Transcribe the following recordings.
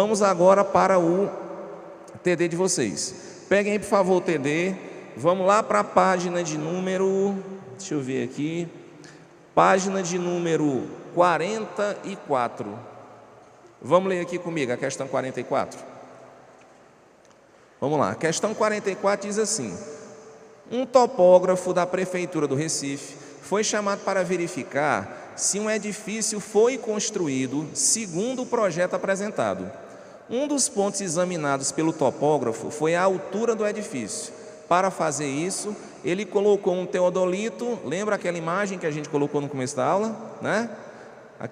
Vamos agora para o TD de vocês. Peguem aí, por favor, o TD. Vamos lá para a página de número... Deixa eu ver aqui. Página de número 44. Vamos ler aqui comigo a questão 44. Vamos lá. A questão 44 diz assim: um topógrafo da Prefeitura do Recife foi chamado para verificar se um edifício foi construído segundo o projeto apresentado. Um dos pontos examinados pelo topógrafo foi a altura do edifício. Para fazer isso, ele colocou um teodolito, lembra aquela imagem que a gente colocou no começo da aula, né?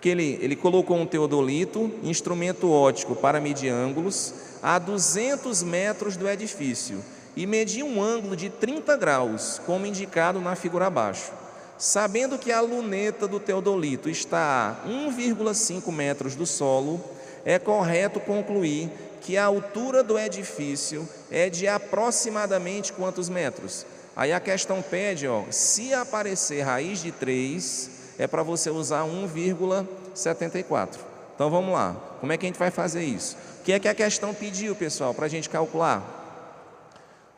Ele colocou um teodolito, instrumento óptico para medir ângulos, a 200 metros do edifício e mediu um ângulo de 30 graus, como indicado na figura abaixo. Sabendo que a luneta do teodolito está a 1,5 metros do solo, é correto concluir que a altura do edifício é de aproximadamente quantos metros? Aí a questão pede, se aparecer raiz de 3, é para você usar 1,74. Então vamos lá, como é que a gente vai fazer isso? O que é que a questão pediu, pessoal, para a gente calcular?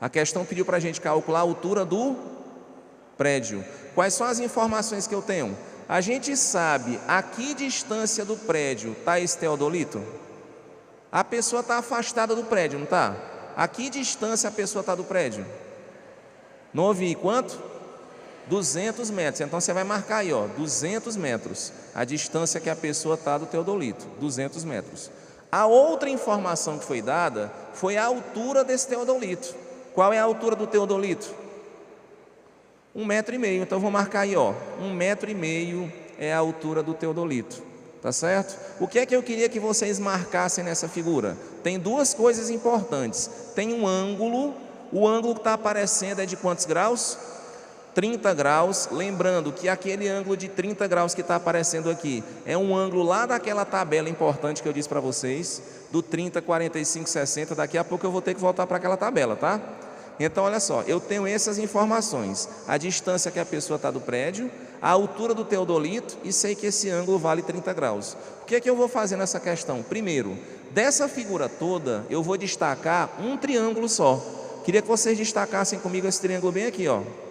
A questão pediu para a gente calcular a altura do prédio. Quais são as informações que eu tenho? A gente sabe a que distância do prédio está esse teodolito? A pessoa está afastada do prédio, não está? A que distância a pessoa está do prédio? Não ouvi, quanto? 200 metros, então você vai marcar aí, 200 metros, a distância que a pessoa está do teodolito, 200 metros. A outra informação que foi dada foi a altura desse teodolito. Qual é a altura do teodolito? 1,5 metro, então vou marcar aí, 1,5 metro é a altura do teodolito, tá certo? O que é que eu queria que vocês marcassem nessa figura? Tem duas coisas importantes, tem um ângulo, o ângulo que está aparecendo é de quantos graus? 30 graus, lembrando que aquele ângulo de 30 graus que está aparecendo aqui é um ângulo lá daquela tabela importante que eu disse para vocês, do 30, 45, 60, daqui a pouco eu vou ter que voltar para aquela tabela, tá? Então olha só, eu tenho essas informações, a distância que a pessoa está do prédio, a altura do teodolito e sei que esse ângulo vale 30 graus. O que é que eu vou fazer nessa questão? Primeiro, dessa figura toda eu vou destacar um triângulo só. Queria que vocês destacassem comigo esse triângulo bem aqui,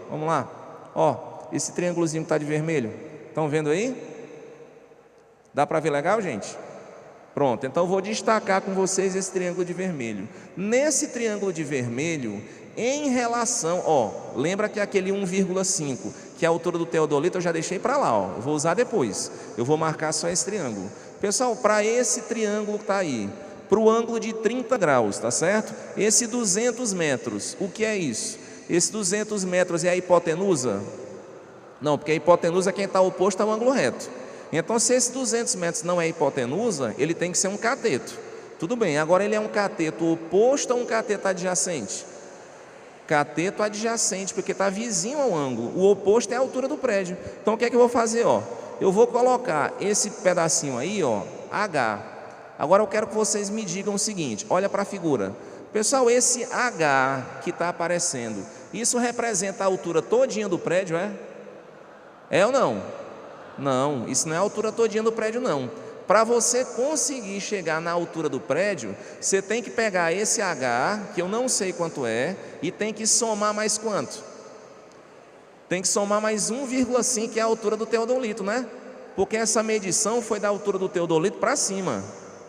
Vamos lá, esse triângulozinho que está de vermelho, estão vendo aí? Dá para ver legal, gente? Pronto, então eu vou destacar com vocês esse triângulo de vermelho. Nesse triângulo de vermelho, em relação, lembra que aquele 1,5, que é a altura do teodolito, eu já deixei para lá, eu vou usar depois, eu vou marcar só esse triângulo. Pessoal, para esse triângulo que está aí, para o ângulo de 30 graus, tá certo? Esse 200 metros, o que é isso? Esse 200 metros é a hipotenusa? Não, porque a hipotenusa, quem está oposto ao ângulo reto. Então, se esse 200 metros não é hipotenusa, ele tem que ser um cateto. Tudo bem, agora ele é um cateto oposto ou um cateto adjacente? Cateto adjacente, porque está vizinho ao ângulo. O oposto é a altura do prédio. Então, o que é que eu vou fazer? Eu vou colocar esse pedacinho aí, H. Agora eu quero que vocês me digam o seguinte, olha para a figura. Pessoal, esse H que está aparecendo, isso representa a altura todinha do prédio, é? É ou não? Não, isso não é a altura todinha do prédio, não. Para você conseguir chegar na altura do prédio, você tem que pegar esse H, que eu não sei quanto é, e tem que somar mais quanto? Tem que somar mais 1,5, que é a altura do teodolito, né? Porque essa medição foi da altura do teodolito para cima.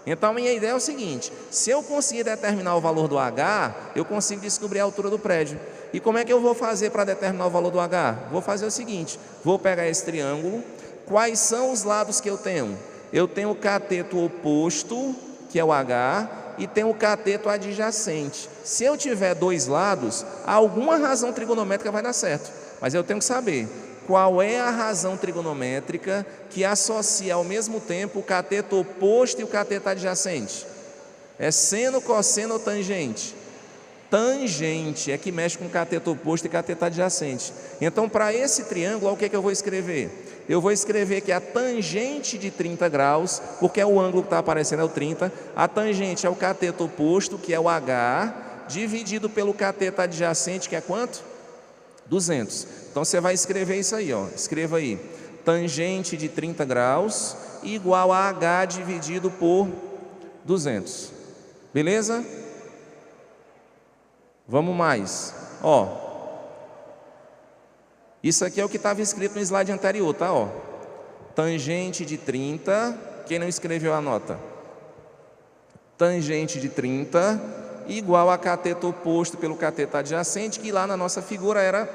Então, a minha ideia é o seguinte, se eu conseguir determinar o valor do H, eu consigo descobrir a altura do prédio. E como é que eu vou fazer para determinar o valor do H? Vou fazer o seguinte, vou pegar esse triângulo, quais são os lados que eu tenho? Eu tenho o cateto oposto, que é o H, e tenho o cateto adjacente. Se eu tiver dois lados, alguma razão trigonométrica vai dar certo, mas eu tenho que saber qual é a razão trigonométrica que associa ao mesmo tempo o cateto oposto e o cateto adjacente. É seno, cosseno ou tangente? Tangente é que mexe com o cateto oposto e cateto adjacente. Então, para esse triângulo, o que é que eu vou escrever? Eu vou escrever que a tangente de 30 graus, porque é o ângulo que está aparecendo, é o 30, a tangente é o cateto oposto, que é o H, dividido pelo cateto adjacente, que é quanto? 200. Então, você vai escrever isso aí, escreva aí, tangente de 30 graus igual a H dividido por 200. Beleza? Vamos mais. Ó, isso aqui é o que estava escrito no slide anterior, tá? Ó, tangente de 30, quem não escreveu anota. Tangente de 30 igual a cateto oposto pelo cateto adjacente, que lá na nossa figura era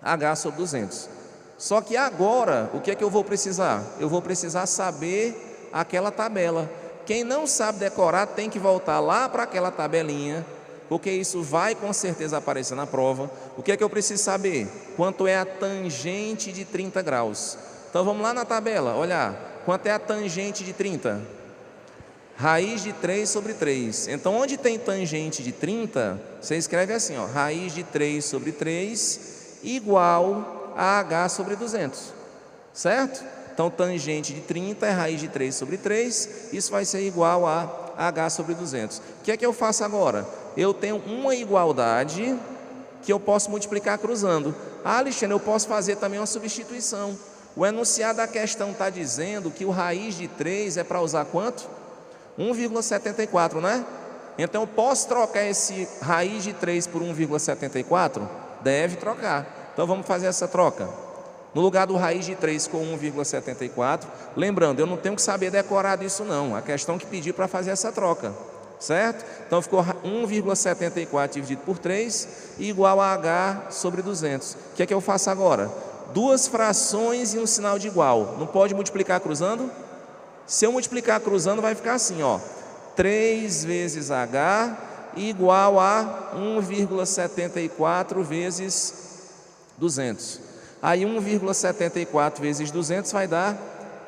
H sobre 200. Só que agora, o que é que eu vou precisar? Eu vou precisar saber aquela tabela. Quem não sabe decorar tem que voltar lá para aquela tabelinha, porque isso vai com certeza aparecer na prova. O que é que eu preciso saber? Quanto é a tangente de 30 graus? Então vamos lá na tabela, olhar. Quanto é a tangente de 30? Raiz de 3 sobre 3. Então, onde tem tangente de 30, você escreve assim, ó, raiz de 3 sobre 3 igual a H sobre 200. Certo? Então, tangente de 30 é raiz de 3 sobre 3. Isso vai ser igual a H sobre 200. O que é que eu faço agora? Eu tenho uma igualdade que eu posso multiplicar cruzando. Ah, Alexandre, eu posso fazer também uma substituição. O enunciado da questão está dizendo que o raiz de 3 é para usar quanto? 1,74, né? Então eu posso trocar esse raiz de 3 por 1,74? Deve trocar. Então vamos fazer essa troca. No lugar do raiz de 3 com 1,74, lembrando, eu não tenho que saber decorar disso não. A questão que pediu para fazer essa troca, certo? Então ficou 1,74 dividido por 3 igual a H sobre 200. O que é que eu faço agora? Duas frações e um sinal de igual. Não pode multiplicar cruzando? Se eu multiplicar cruzando, vai ficar assim, ó, 3 vezes H igual a 1,74 vezes 200. Aí 1,74 vezes 200 vai dar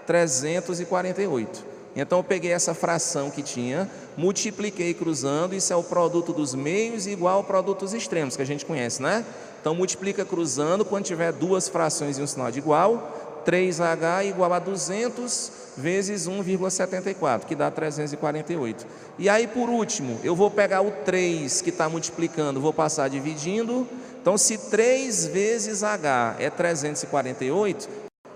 348. Então eu peguei essa fração que tinha, multipliquei cruzando, isso é o produto dos meios igual ao produto dos extremos, que a gente conhece, né? Então multiplica cruzando, quando tiver duas frações e um sinal de igual, 3H igual a 200 vezes 1,74, que dá 348. E aí, por último, eu vou pegar o 3 que está multiplicando, vou passar dividindo. Então, se 3 vezes H é 348,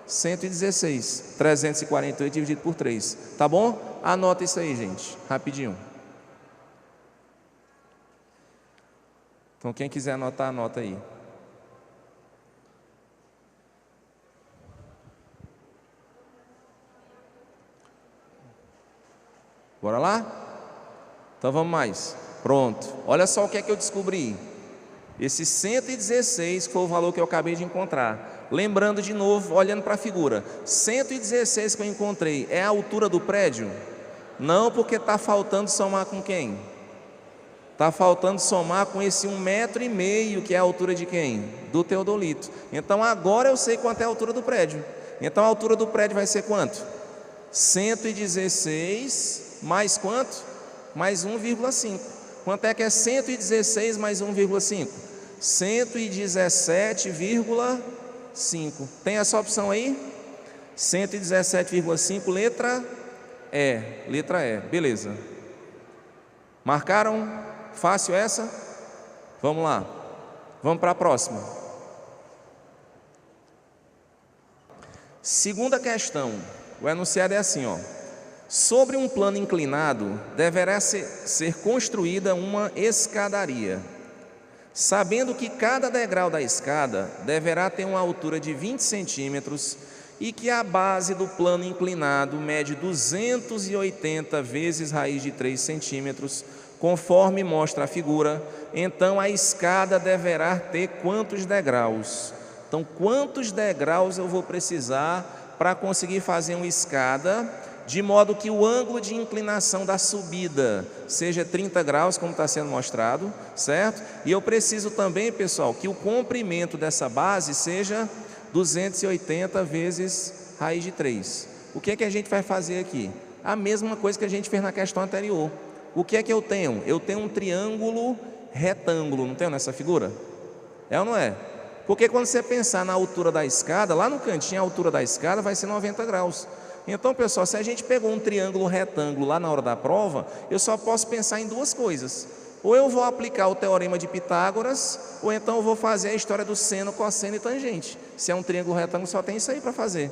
116. 348 dividido por 3. Tá bom? Anota isso aí, gente, rapidinho. Então, quem quiser anotar, anota aí. Bora lá? Então vamos mais. Pronto. Olha só o que é que eu descobri. Esse 116 foi o valor que eu acabei de encontrar. Lembrando de novo, olhando para a figura. 116 que eu encontrei é a altura do prédio? Não, porque está faltando somar com quem? Está faltando somar com esse 1,5 m, que é a altura de quem? Do teodolito. Então agora eu sei quanto é a altura do prédio. Então a altura do prédio vai ser quanto? 116 mais quanto? Mais 1,5. Quanto é que é 116 mais 1,5? 117,5. Tem essa opção aí? 117,5, letra E. Letra E, beleza. Marcaram? Fácil essa? Vamos lá. Vamos para a próxima. Segunda questão. O enunciado é assim, ó. Sobre um plano inclinado, deverá ser construída uma escadaria, sabendo que cada degrau da escada deverá ter uma altura de 20 centímetros e que a base do plano inclinado mede 280 vezes raiz de 3 centímetros, conforme mostra a figura. Então a escada deverá ter quantos degraus? Então, quantos degraus eu vou precisar para conseguir fazer uma escada, de modo que o ângulo de inclinação da subida seja 30 graus, como está sendo mostrado, certo? E eu preciso também, pessoal, que o comprimento dessa base seja 280 vezes raiz de 3. O que é que a gente vai fazer aqui? A mesma coisa que a gente fez na questão anterior. O que é que eu tenho? Eu tenho um triângulo retângulo, não tenho nessa figura? É ou não é? Porque quando você pensar na altura da escada, lá no cantinho a altura da escada vai ser 90 graus. Então, pessoal, se a gente pegou um triângulo retângulo lá na hora da prova, eu só posso pensar em duas coisas. Ou eu vou aplicar o teorema de Pitágoras, ou então eu vou fazer a história do seno, cosseno e tangente. Se é um triângulo retângulo, só tem isso aí para fazer.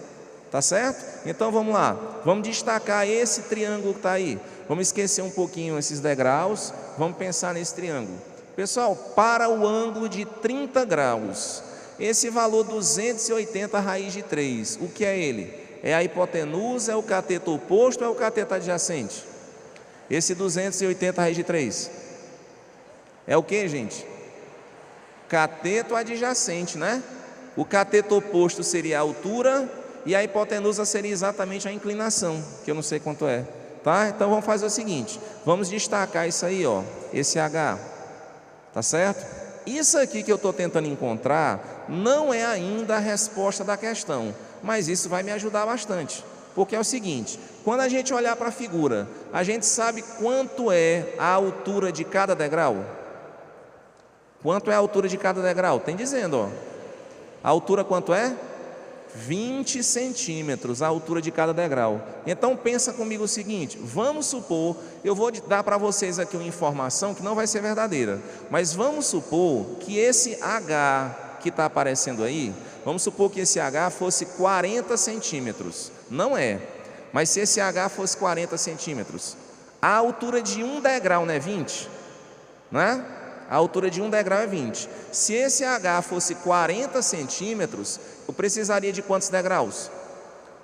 Tá certo? Então vamos lá. Vamos destacar esse triângulo que está aí. Vamos esquecer um pouquinho esses degraus, vamos pensar nesse triângulo. Pessoal, para o ângulo de 30 graus, esse valor 280 raiz de 3, o que é ele? É a hipotenusa, é o cateto oposto ou é o cateto adjacente? Esse 280 raiz de 3 é o que, gente? Cateto adjacente, né? O cateto oposto seria a altura e a hipotenusa seria exatamente a inclinação, que eu não sei quanto é, tá? Então vamos fazer o seguinte, vamos destacar isso aí, ó, esse H, tá certo? Isso aqui que eu estou tentando encontrar não é ainda a resposta da questão, mas isso vai me ajudar bastante, porque é o seguinte, quando a gente olhar para a figura, a gente sabe quanto é a altura de cada degrau? Quanto é a altura de cada degrau? Tem dizendo, ó, a altura quanto é? 20 centímetros, a altura de cada degrau. Então pensa comigo o seguinte, vamos supor, eu vou dar para vocês aqui uma informação que não vai ser verdadeira, mas vamos supor que esse H que está aparecendo aí, vamos supor que esse H fosse 40 centímetros, não é, mas se esse H fosse 40 centímetros, a altura de um degrau não é 20? Né? A altura de um degrau é 20. Se esse H fosse 40 centímetros, eu precisaria de quantos degraus?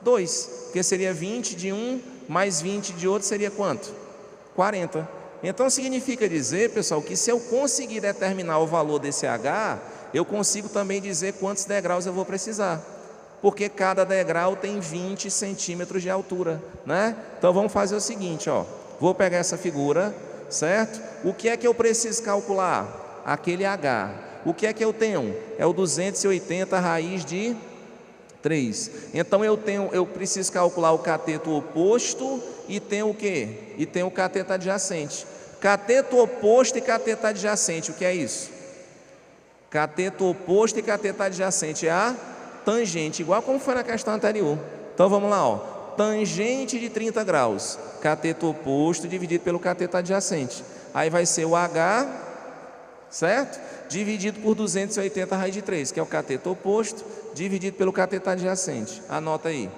2, porque seria 20 de um mais 20 de outro seria quanto? 40. Então significa dizer, pessoal, que se eu conseguir determinar o valor desse H, eu consigo também dizer quantos degraus eu vou precisar, porque cada degrau tem 20 centímetros de altura, né? Então vamos fazer o seguinte, ó, vou pegar essa figura, certo? O que é que eu preciso calcular? Aquele H. O que é que eu tenho? É o 280 raiz de 3. Então eu preciso calcular o cateto oposto e tenho o quê? E tenho o cateto adjacente. Cateto oposto e cateto adjacente, o que é isso? Cateto oposto e cateto adjacente é a tangente, igual como foi na questão anterior. Então vamos lá, ó. Tangente de 30 graus, cateto oposto dividido pelo cateto adjacente. Aí vai ser o H, certo? Dividido por 280 raiz de 3, que é o cateto oposto, dividido pelo cateto adjacente. Anota aí.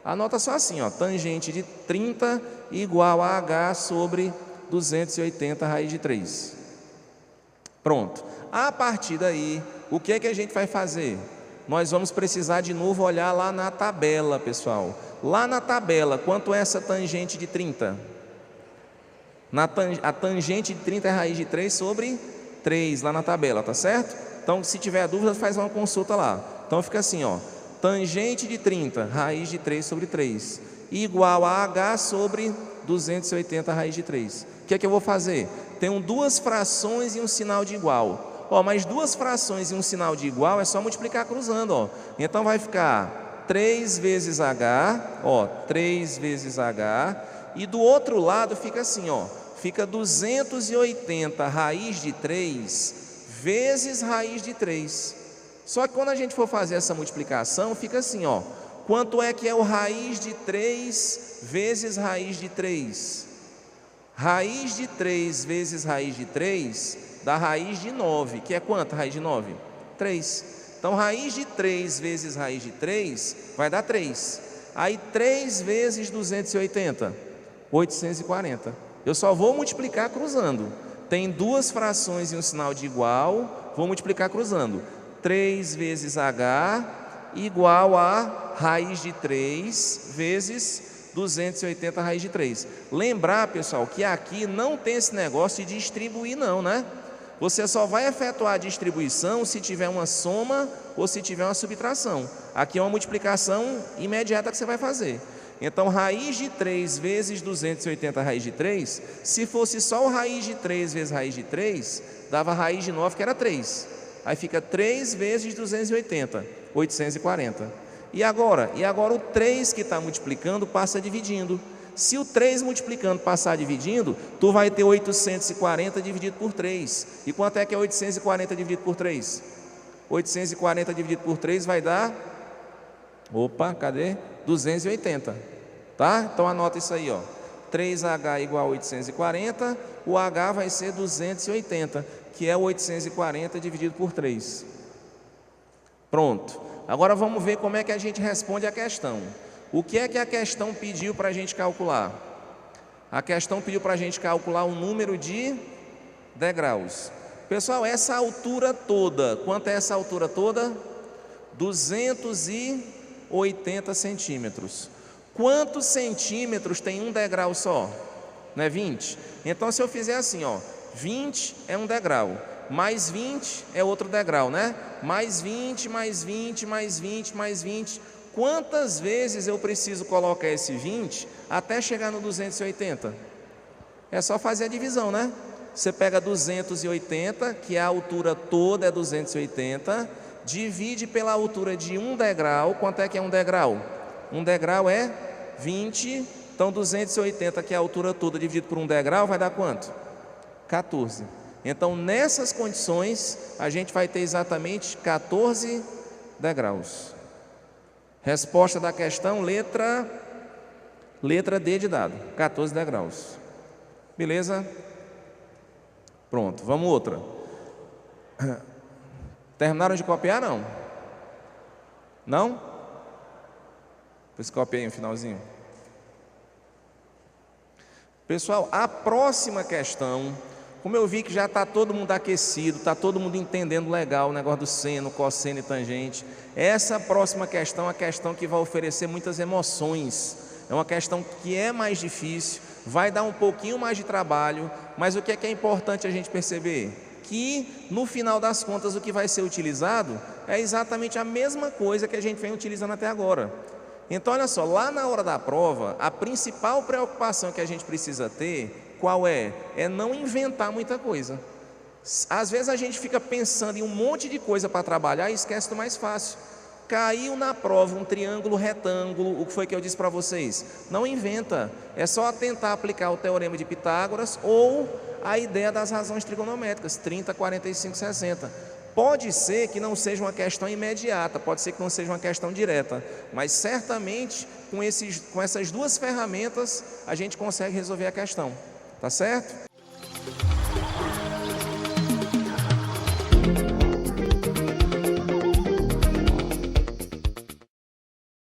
Anota só assim, ó, tangente de 30 igual a H sobre 280 raiz de 3. Pronto. A partir daí, o que é que a gente vai fazer? Nós vamos precisar de novo olhar lá na tabela, pessoal. Lá na tabela, quanto é essa tangente de 30? A tangente de 30 é raiz de 3 sobre 3, lá na tabela, tá certo? Então, se tiver dúvida, faz uma consulta lá. Então, fica assim, ó. Tangente de 30, raiz de 3 sobre 3, igual a H sobre 280 raiz de 3. O que é que eu vou fazer? Tenho duas frações e um sinal de igual. Ó, mas duas frações e um sinal de igual é só multiplicar cruzando, ó. Então, vai ficar 3 vezes H, ó, 3 vezes H, e do outro lado fica assim, ó, fica 280 raiz de 3 vezes raiz de 3. Só que quando a gente for fazer essa multiplicação, fica assim, ó, quanto é que é o raiz de 3 vezes raiz de 3? Raiz de 3 vezes raiz de 3 dá raiz de 9, que é quanto raiz de 9? 3. Então, raiz de 3 vezes raiz de 3 vai dar 3. Aí, 3 vezes 280, 840. Eu só vou multiplicar cruzando. Tem duas frações e um sinal de igual, vou multiplicar cruzando. 3 vezes H igual a raiz de 3 vezes 280 raiz de 3. Lembrar, pessoal, que aqui não tem esse negócio de distribuir não, né? Você só vai efetuar a distribuição se tiver uma soma ou se tiver uma subtração. Aqui é uma multiplicação imediata que você vai fazer. Então, raiz de 3 vezes 280 raiz de 3, se fosse só o raiz de 3 vezes raiz de 3, dava raiz de 9, que era 3. Aí fica 3 vezes 280, 840. E agora o 3 que está multiplicando passa dividindo. Se o 3 multiplicando passar dividindo, tu vai ter 840 dividido por 3. E quanto é que é 840 dividido por 3? 840 dividido por 3 vai dar... Opa, cadê? 280. Tá? Então anota isso aí, ó. 3H igual a 840, o H vai ser 280, que é 840 dividido por 3. Pronto. Agora vamos ver como é que a gente responde a questão. O que é que a questão pediu para a gente calcular? A questão pediu para a gente calcular o número de degraus. Pessoal, essa altura toda, quanto é essa altura toda? 280 centímetros. Quantos centímetros tem um degrau só? Não é 20? Então, se eu fizer assim, ó, 20 é um degrau, mais 20 é outro degrau, né? Mais 20, mais 20, mais 20, mais 20. Quantas vezes eu preciso colocar esse 20 até chegar no 280? É só fazer a divisão, né? Você pega 280, que a altura toda é 280, divide pela altura de um degrau. Quanto é que é um degrau? Um degrau é 20, então 280, que é a altura toda, dividido por um degrau, vai dar quanto? 14. Então, nessas condições, a gente vai ter exatamente 14 degraus. Resposta da questão, letra D de dado, 14 degraus. Beleza? Pronto, vamos outra. Terminaram de copiar, não? Não? Depois copiei no finalzinho. Pessoal, a próxima questão, como eu vi que já está todo mundo aquecido, está todo mundo entendendo legal o negócio do seno, cosseno e tangente, essa próxima questão é a questão que vai oferecer muitas emoções. É uma questão que é mais difícil, vai dar um pouquinho mais de trabalho, mas o que é importante a gente perceber? Que no final das contas o que vai ser utilizado é exatamente a mesma coisa que a gente vem utilizando até agora. Então, olha só, lá na hora da prova, a principal preocupação que a gente precisa ter, qual é? É não inventar muita coisa. Às vezes a gente fica pensando em um monte de coisa para trabalhar e esquece do mais fácil. Caiu na prova um triângulo retângulo, o que foi que eu disse para vocês? Não inventa, é só tentar aplicar o teorema de Pitágoras ou a ideia das razões trigonométricas, 30, 45, 60. Pode ser que não seja uma questão imediata, pode ser que não seja uma questão direta, mas certamente com essas duas ferramentas a gente consegue resolver a questão, tá certo?